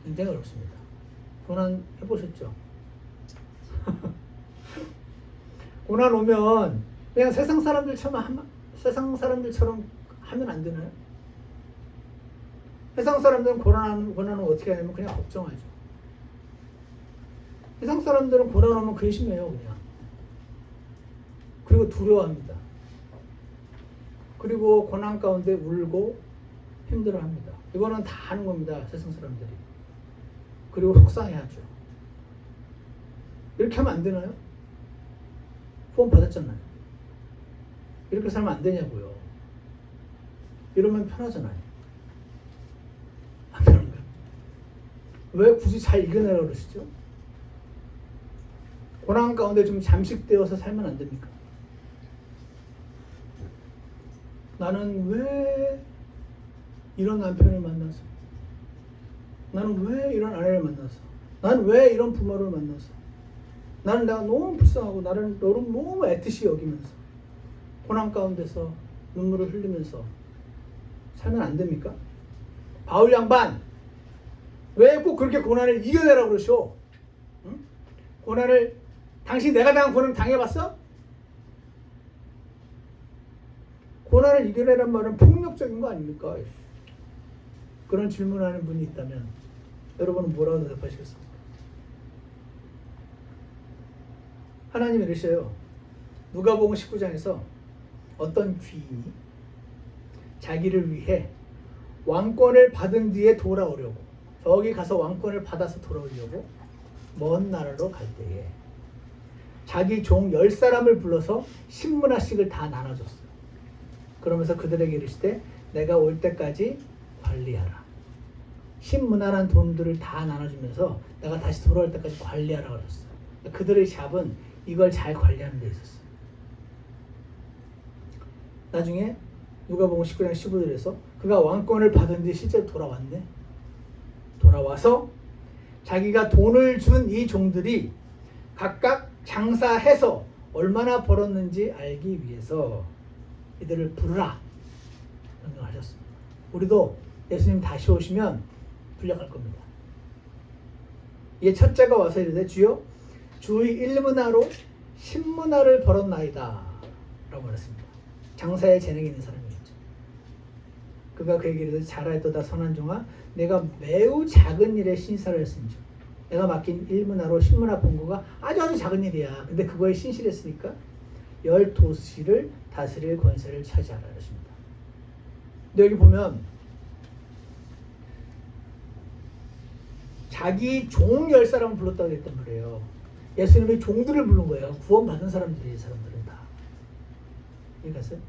굉장히 어렵습니다. 고난 해보셨죠? 고난 오면 그냥 세상 사람들처럼 하면 안 되나요? 세상 사람들은 고난 오면 어떻게 하냐면 그냥 걱정하죠. 세상 사람들은 고난 오면 근심해요 그냥. 그리고 두려워합니다. 그리고 고난 가운데 울고 힘들어합니다. 이거는 다 하는 겁니다 세상 사람들이. 그리고 속상해하죠. 이렇게 하면 안 되나요? 후원 받았잖아요. 이렇게 살면 안 되냐고요. 이러면 편하잖아요. 안 편한가요? 왜 굳이 잘 이겨내라고 그러시죠? 고난 가운데 좀 잠식되어서 살면 안 됩니까? 나는 왜 이런 남편을 만나서 나는 왜 이런 아내를 만나서 나는 왜 이런 부모를 만나서 나는 내가 너무 불쌍하고 나를 너무 애틋이 여기면서 고난 가운데서 눈물을 흘리면서 살면 안 됩니까? 바울 양반 왜 꼭 그렇게 고난을 이겨내라고 그러셔? 응? 고난을 당신 내가 당한 고난 당해봤어? 고난을 이겨내란 말은 폭력적인 거 아닙니까? 그런 질문하는 분이 있다면 여러분은 뭐라고 대답하시겠습니까? 하나님이 이러셔요. 누가복음 19장에서 어떤 귀인이 자기를 위해 왕권을 받은 뒤에 돌아오려고 저기 가서 왕권을 받아서 돌아오려고 먼 나라로 갈 때에 자기 종 10사람을 불러서 신문화식을 다 나눠줬어요. 그러면서 그들에게 이르시되 내가 올 때까지 관리하라. 신문화란 돈들을 다 나눠주면서 내가 다시 돌아올 때까지 관리하라고 그랬어요. 그들의 샵은 이걸 잘 관리하는 데 있었어요. 나중에 누가복음 19장 15절에서 그가 왕권을 받은 뒤 실제로 돌아왔네. 돌아와서 자기가 돈을 준 이 종들이 각각 장사해서 얼마나 벌었는지 알기 위해서 이들을 부르라 명령하셨습니다. 우리도 예수님 다시 오시면 불려갈 겁니다. 이에 첫째가 와서 이르되 주여 주의 1문화로 10문화를 벌었나이다 라고 말했습니다. 장사에 재능이 있는 사람이었죠. 그가 그에게 이르되 잘하였도다 선한 종아 내가 매우 작은 일에 신사를 했은즉 내가 맡긴 1문화로 10문화 본 거가 아주 작은 일이야. 근데 그거에 신실했으니까 열 도시를 다스릴 권세를 차지하라 그랬습니다. 근데 여기 보면 자기 종 10사람을 불렀다고 했단 말이에요. 예수님이 종들을 부른 거예요. 구원받은 사람들이, 이 사람들은 다. 이해가세요?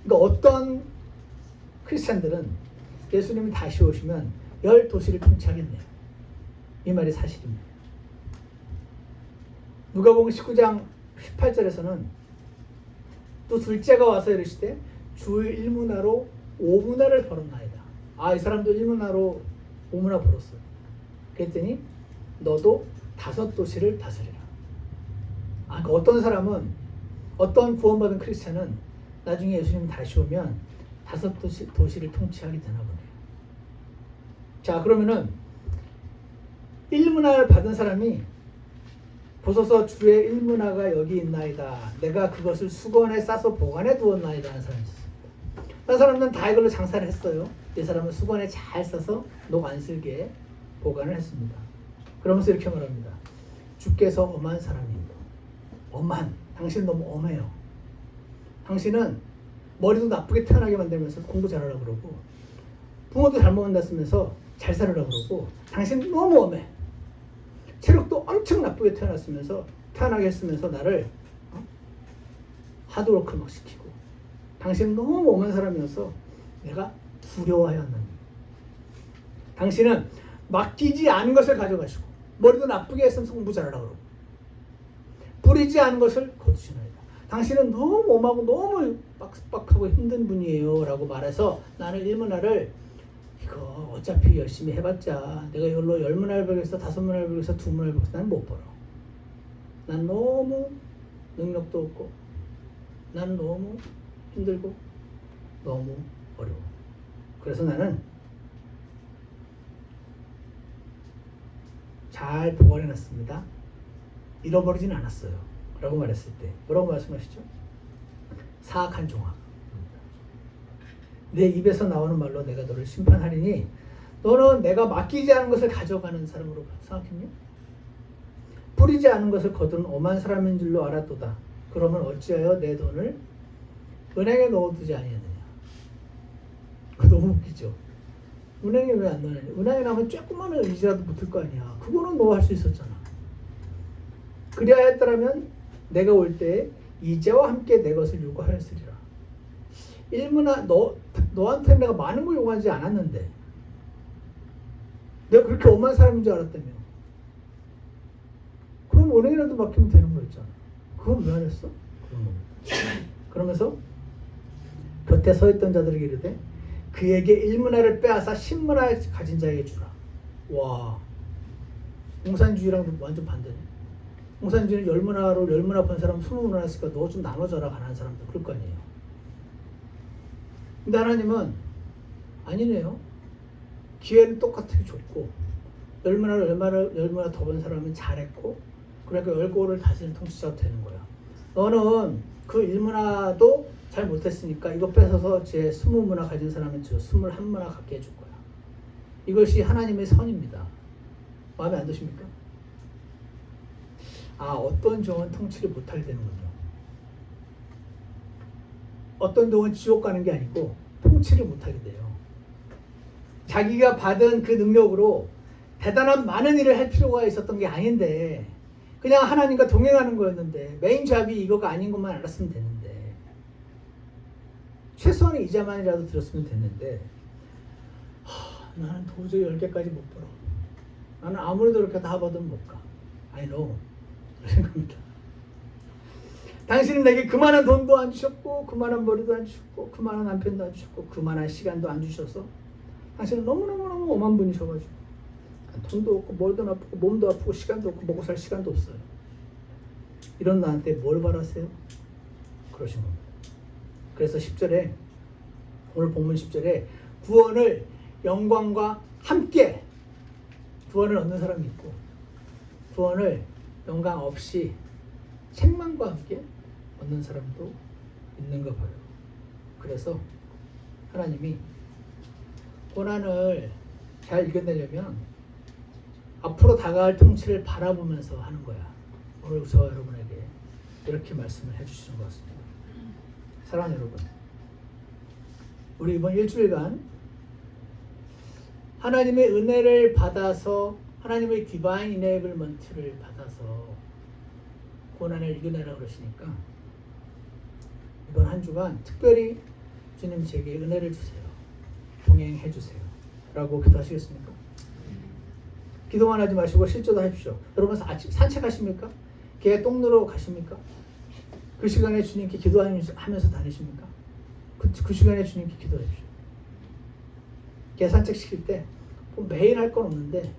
그러니까 어떤 크리스찬들은 예수님이 다시 오시면 10도시를 통치하겠네요. 이 말이 사실입니다. 누가복음 19장 18절에서는 또 둘째가 와서 이르시되 주 일문화로 5문화를 벌었나이다. 아, 이 사람도 일문화로 5문화 벌었어요. 그랬더니 너도 5도시를 다스리라. 아, 그러니까 어떤 사람은, 어떤 구원받은 크리스찬은 나중에 예수님이 다시 오면 5도시를 통치하게 되나 보네요. 자, 그러면은 일문화를 받은 사람이 보소서 주의 일문화가 여기 있나이다. 내가 그것을 수건에 싸서 보관해 두었나이다 하는 사람이 있습니다. 그 사람은 다 이걸로 장사를 했어요. 이 사람은 수건에 잘 싸서 녹 안 슬게 보관을 했습니다. 그러면서 이렇게 말합니다. 주께서 엄한 사람입니다. 엄한. 당신 너무 엄해요. 당신은 머리도 나쁘게 태어나게 만들면서 공부 잘하라고 그러고 부모도 잘못 만났으면서 잘 살으라고 그러고 당신 너무 엄해. 체력도 엄청 나쁘게 태어나게 했으면서 나를 하드워크 막 시키고 당신은 너무 엄한 사람이어서 내가 두려워하였느니 당신은 맡기지 않은 것을 가져가시고 머리도 나쁘게 했으면서 공부 잘하라고 그러고 뿌리지 않은 것을 거두시나이다. 당신은 너무 엄하고 너무 빡빡하고 힘든 분이에요 라고 말해서 나는 일문화를 이거 어차피 열심히 해봤자 내가 이걸로 10문화를 벌겠어 5문화를 벌겠어 2문화를 벌겠어 난 못 벌어. 난 너무 능력도 없고 난 너무 힘들고 너무 어려워. 그래서 나는 잘 보관해놨습니다. 잃어버리진 않았어요 라고 말했을 때 뭐라고 말씀하시죠? 사악한 종아, 내 입에서 나오는 말로 내가 너를 심판하리니 너는 내가 맡기지 않은 것을 가져가는 사람으로 생각했냐? 뿌리지 않은 것을 거둔 엄한 사람인 줄로 알았도다. 그러면 어찌하여 내 돈을 은행에 넣어두지 아니하느냐? 너무 웃기죠. 은행에 왜 안 넣느냐? 은행에 넣으면 조그마한 의지라도 붙을 거 아니야. 그거는 너 할 수 있었잖아. 그리하여 했더라면 내가 올 때에 이제와 함께 내 것을 요구하였으리라. 일문화 너한테 내가 많은 거 요구하지 않았는데 내가 그렇게 엄한 사람인 줄 알았다며. 그럼 은행이라도 맡기면 되는 거였잖아. 그건 왜 안 했어? 그러면서 곁에 서 있던 자들에게 이르되 그에게 일문화를 빼앗아 10문화 가진 자에게 주라. 와, 공산주의랑 완전 반대네. 공산주의는 10문화 번 사람 20문화 했으니까 너 좀 나눠줘라 가난한 사람들 그럴 거 아니에요. 근데 하나님은 아니네요. 기회는 똑같이 줬고 10문화 더 번 사람은 잘했고 그러니까 10고를 다스리는 통치자가 되는 거야. 너는 그 1문화도 잘 못했으니까 이거 뺏어서 제 20문화 가진 사람은 저 21문화 갖게 해줄 거야. 이것이 하나님의 선입니다. 마음에 안 드십니까? 아, 어떤 종은 통치를 못하게 되는군요. 어떤 종은 지옥 가는 게 아니고 통치를 못하게 돼요. 자기가 받은 그 능력으로 대단한 많은 일을 할 필요가 있었던 게 아닌데 그냥 하나님과 동행하는 거였는데 메인 잡이 이거가 아닌 것만 알았으면 됐는데 최소한의 이자만이라도 들었으면 됐는데 나는 도저히 10개까지 못 벌어. 나는 아무리 그렇게 다 받으면 못 가. I know. 그런 겁니다. 당신은 내게 그만한 돈도 안 주셨고 그만한 머리도 안 주셨고 그만한 남편도 안 주셨고 그만한 시간도 안 주셔서 당신은 너무너무 엄한 분이셔가지고 돈도 없고 머리도 아프고 몸도 아프고 시간도 없고 먹고 살 시간도 없어요. 이런 나한테 뭘 바라세요? 그러신 겁니다. 그래서 10절에 오늘 본문 10절에 구원을 영광과 함께 구원을 얻는 사람이 있고 구원을 영광 없이 책망과 함께 얻는 사람도 있는 거 봐요. 그래서 하나님이 고난을 잘 이겨내려면 앞으로 다가갈 통치를 바라보면서 하는 거야. 오늘 저와 여러분에게 이렇게 말씀을 해주시는 것 같습니다. 사랑하는 여러분, 우리 이번 일주일간 하나님의 은혜를 받아서 하나님의 디바인 이네이블먼트를 받아서 고난을 이겨내라 그러시니까 이번 한 주간 특별히 주님 제게 은혜를 주세요. 동행해 주세요. 라고 기도하시겠습니까? 기도만 하지 마시고 실제도 하십시오. 여러분 아침 산책하십니까? 개 똥 누러 가십니까? 그 시간에 주님께 기도하면서 다니십니까? 그 시간에 주님께 기도하십시오. 개 산책시킬 때 매일 할 건 없는데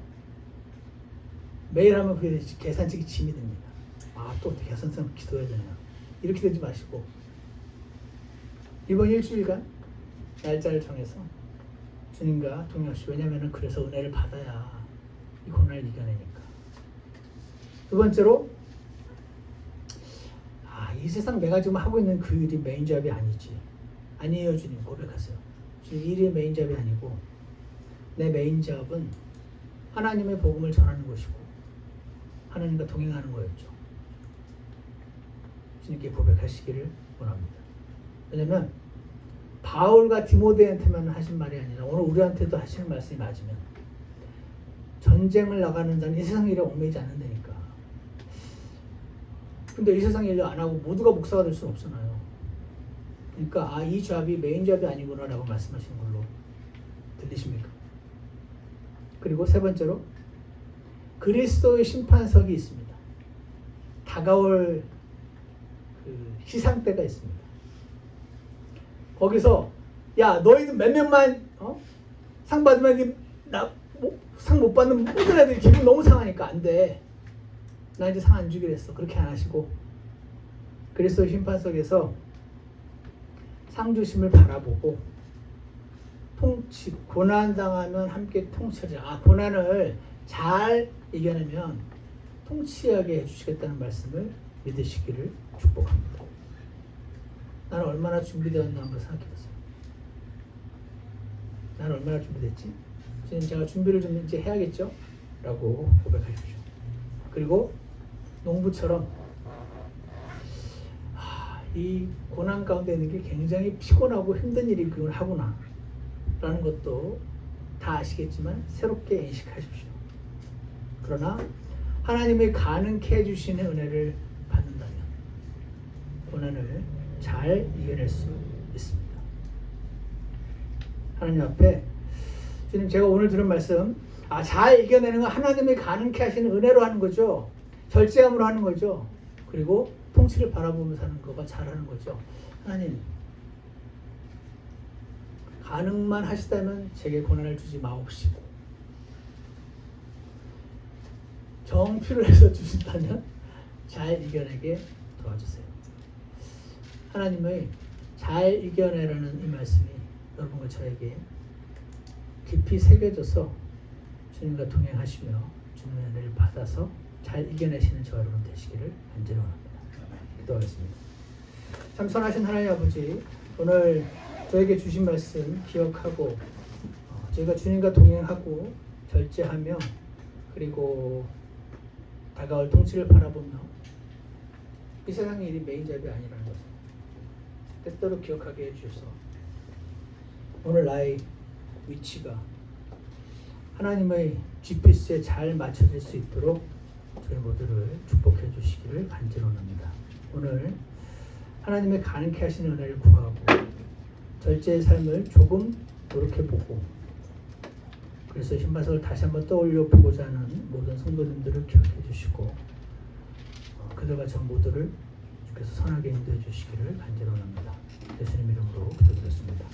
매일 하면 그게 개 산책이 짐이 됩니다. 또 개 산책 기도해야 되나? 이렇게 되지 마시고 이번 일주일간 날짜를 정해서 주님과 동행하시오. 왜냐하면 그래서 은혜를 받아야 이 고난을 이겨내니까. 두 번째로 이 세상 내가 지금 하고 있는 그 일이 메인 잡이 아니지. 아니에요 주님, 고백하세요. 주님, 이 일이 메인 잡이 아니고 내 메인 잡은 하나님의 복음을 전하는 것이고 하나님과 동행하는 거였죠. 주님께 고백하시기를 원합니다. 왜냐하면 바울과 디모데한테만 하신 말이 아니라 오늘 우리한테도 하시는 말씀이 맞으면 전쟁을 나가는 자는 이 세상 일에 얽매이지 않는다니까. 근데 이 세상 일을 안 하고 모두가 목사가 될 수는 없잖아요. 그러니까 이 잡이 메인 잡이 아니구나 라고 말씀하시는 걸로 들리십니까? 그리고 세 번째로 그리스도의 심판석이 있습니다. 다가올 그 시상대가 있습니다. 거기서 야 너희는 몇 명만 상 받으면 상 못 받는 모든 애들이 기분 너무 상하니까 안 돼. 나 이제 상 안 주기로 했어. 그렇게 안 하시고 그리스도의 심판석에서 상 주심을 바라보고 고난 당하면 함께 통치하자. 고난을 잘 이겨내면 통치하게 해주시겠다는 말씀을 믿으시기를 축복합니다. 나는 얼마나 준비되었나 한번 생각해보세요. 나는 얼마나 준비됐지? 주님, 제가 준비를 좀 이제 해야겠죠? 라고 고백하십시오. 그리고 농부처럼 이 고난 가운데 있는 게 굉장히 피곤하고 힘든 일이구나 하구나 라는 것도 다 아시겠지만 새롭게 인식하십시오. 그러나 하나님의 가능케 해주시는 은혜를 받는다면 고난을 잘 이겨낼 수 있습니다. 하나님 앞에 주님, 제가 오늘 들은 말씀 잘 이겨내는 건 하나님이 가능케 하시는 은혜로 하는 거죠. 절제함으로 하는 거죠. 그리고 통치를 바라보면서 하는 거가 잘하는 거죠. 하나님, 가능만 하시다면 제게 고난을 주지 마옵시고 정 필요해서 주신다면 잘 이겨내게 도와주세요. 하나님의 잘 이겨내라는 이 말씀이 여러분과 저에게 깊이 새겨져서 주님과 동행하시며 주님의 은혜를 받아서 잘 이겨내시는 저와 여러분 되시기를 간절히 원합니다. 기도하겠습니다. 참 선하신 하나님 아버지, 오늘 저에게 주신 말씀 기억하고 저희가 주님과 동행하고 절제하며 그리고 다가올 통치를 바라보며 이 세상의 일이 메인 잡이 아니라는 것을 때때로 기억하게 해주셔서 오늘 나의 위치가 하나님의 GPS에 잘 맞춰질 수 있도록 저희 모두를 축복해 주시기를 간절히 원합니다. 오늘 하나님의 가능케 하시는 은혜를 구하고 절제의 삶을 조금 노력해보고 그래서 신바석을 다시 한번 떠올려 보고자 하는 모든 성도님들을 기억해 주시고 그들과 저 모두를 주께서 선하게 인도해 주시기를 간절히 원합니다. 예수님 이름으로 기도드렸습니다.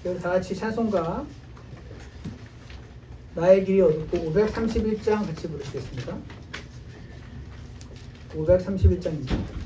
우리 다 같이 찬송가 나의 길이 어둡고 531장 같이 부르시겠습니다. 531장입니다.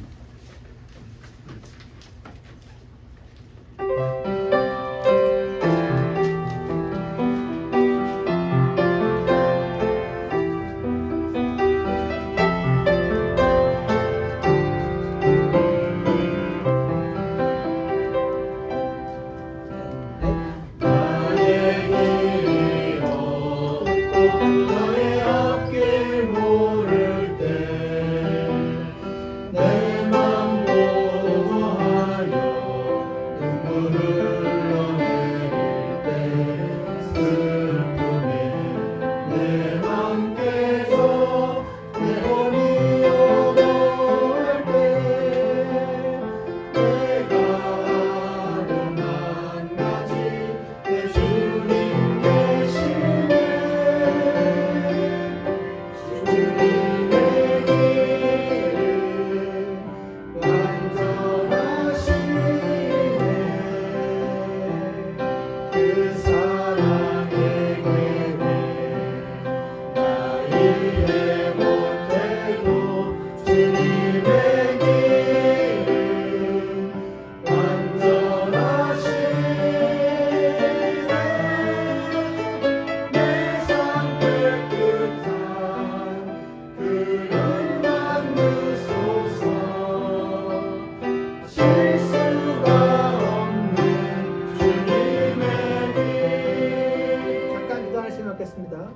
기도하겠습니다.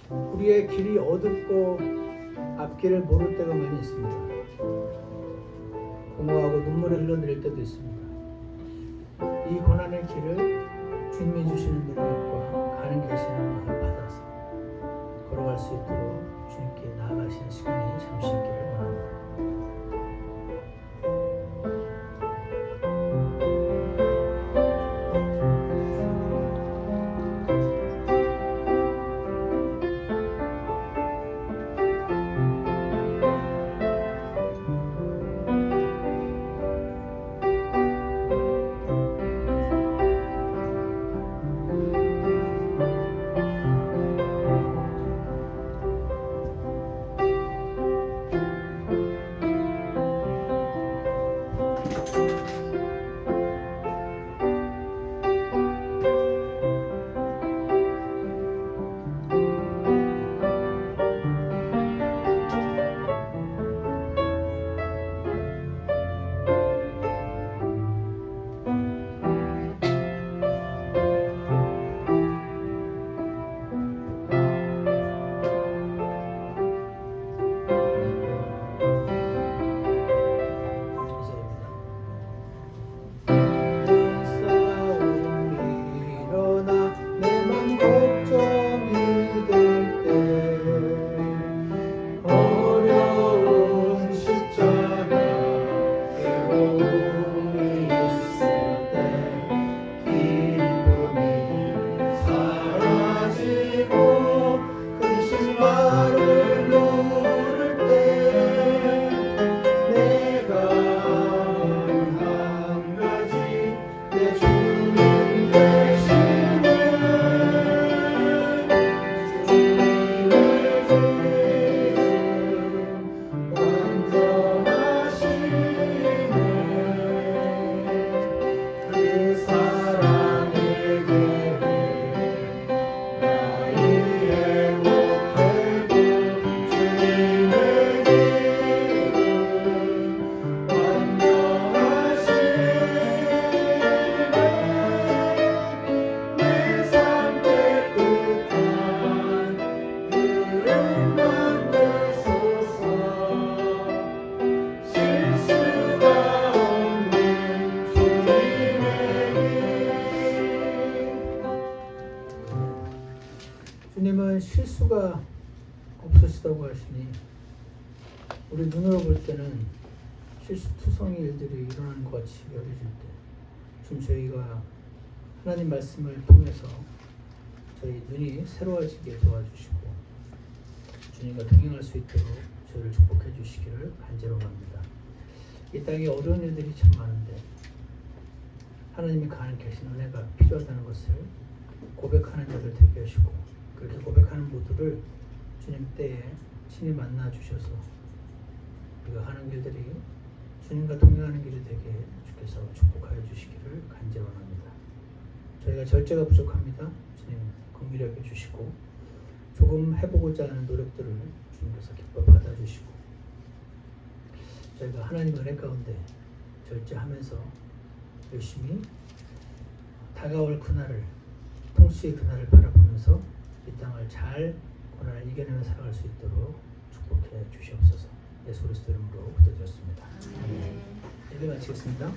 우리의 길이 어둡고 앞길을 모를 때가 많이 있습니다. 공허하고 눈물이 흘러내릴 때도 있습니다. 이 고난의 길을 주님이 주시는 능력과 가는 계시는 것을 받아서 걸어갈 수 있도록 주님께 나아가시는 시간이 잠시 있기를 원합니다. 주님은 실수가 없으시다고 하시니 우리 눈으로 볼 때는 실수투성이 일들이 일어나는 것 같이 여겨질 때 좀 저희가 하나님 말씀을 통해서 저희 눈이 새로워지게 도와주시고 주님과 동행할 수 있도록 저희를 축복해 주시기를 간절합니다. 이 땅에 어려운 일들이 참 많은데 하나님이 가는 계신 은혜가 필요하다는 것을 고백하는 자들 되게 하시고 그렇게 고백하는 모두를 주님 때에 친히 만나 주셔서 우리가 하는 길들이 주님과 동행하는 길이 되게 주께서 축복하여 주시기를 간절합니다. 저희가 절제가 부족합니다. 주님 긍휼히 여겨 주시고 조금 해보고자 하는 노력들을 주님께서 기뻐 받아주시고 저희가 하나님 은혜 가운데 절제하면서 열심히 다가올 그날을 통치의 그날을 바라보면서 이 땅을 잘 고난을 이겨내며 살아갈 수 있도록 축복해 주시옵소서. 예수 그리스도 이름으로 기도드렸습니다. 예배 마치겠습니다.